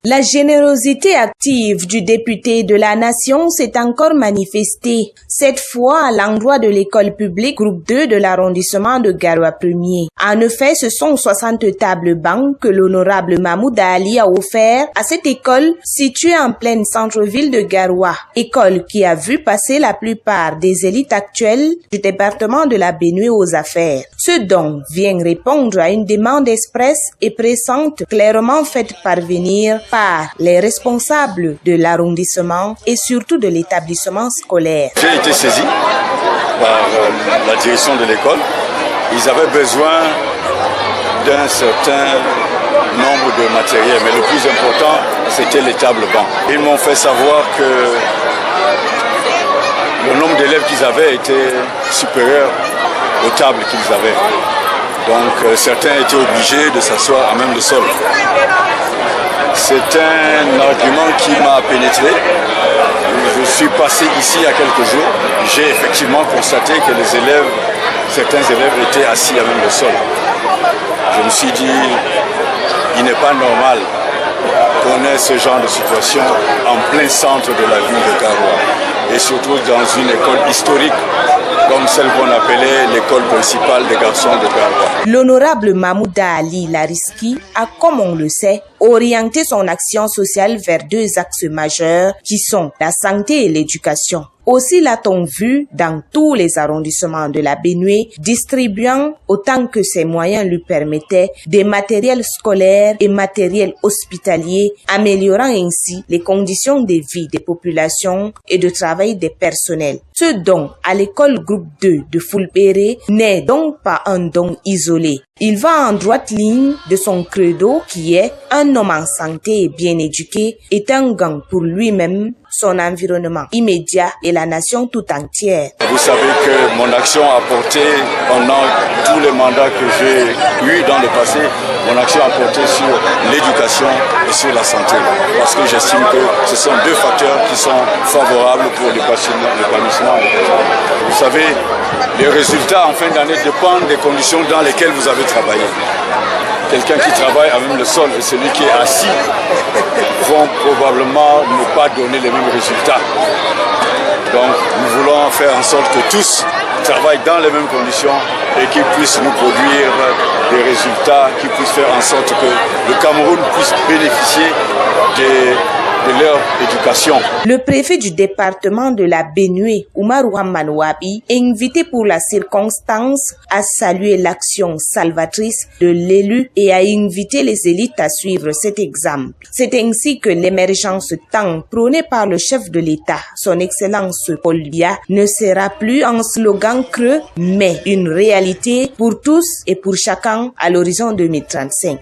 La générosité active du député de la Nation s'est encore manifestée, cette fois à l'endroit de l'école publique groupe 2 de l'arrondissement de Garoua 1er. En effet, ce sont 60 tables bancs que l'honorable Mahmoud Ali a offert à cette école située en pleine centre-ville de Garoua, école qui a vu passer la plupart des élites actuelles du département de la Benue aux affaires. Ce don vient répondre à une demande expresse et pressante clairement faite parvenir par les responsables de l'arrondissement et surtout de l'établissement scolaire. J'ai été saisi par la direction de l'école. Ils avaient besoin d'un certain nombre de matériel, mais le plus important, c'était les tables bancs. Ils m'ont fait savoir que le nombre d'élèves qu'ils avaient était supérieur aux tables qu'ils avaient. Donc certains étaient obligés de s'asseoir à même le sol. C'est un argument qui m'a pénétré. Je suis passé ici il y a quelques jours. J'ai effectivement constaté que certains élèves étaient assis à même le sol. Je me suis dit, il n'est pas normal qu'on ait ce genre de situation en plein centre de la ville de Garoua. Et surtout dans une école historique comme celle qu'on appelait l'école principale des garçons de Garoua. L'honorable Mahmoud Ali Lariski a, comme on le sait, orienté son action sociale vers deux axes majeurs qui sont la santé et l'éducation. Aussi l'a-t-on vu dans tous les arrondissements de la Benue, distribuant autant que ses moyens lui permettaient des matériels scolaires et matériels hospitaliers, améliorant ainsi les conditions de vie des populations et de travail des personnels. Ce don à l'école groupe 2 de Fulbéré n'est donc pas un don isolé. Il va en droite ligne de son credo qui est « Un homme en santé et bien éduqué est un gain pour lui-même, son environnement immédiat et la nation tout entière. » Vous savez que mon action a porté pendant tous les mandats que j'ai eus dans le passé, mon action a porté sur l'éducation et sur la santé. Parce que j'estime que ce sont deux facteurs qui sont favorables pour l'épanouissement. Vous savez, les résultats en fin d'année dépendent des conditions dans lesquelles vous avez travaillé. Quelqu'un qui travaille à même le sol et celui qui est assis vont probablement ne pas donner les mêmes résultats. Donc nous voulons faire en sorte que tous travaillent dans les mêmes conditions et qu'ils puissent nous produire des résultats, qu'ils puissent faire en sorte que le Cameroun puisse bénéficier de leur éducation. Le préfet du département de la Benue, Oumarou Hammanouabi, invité pour la circonstance à saluer l'action salvatrice de l'élu et à inviter les élites à suivre cet exemple. C'est ainsi que l'émergence tant prônée par le chef de l'État, son Excellence Paul Biya, ne sera plus un slogan creux, mais une réalité pour tous et pour chacun à l'horizon 2035.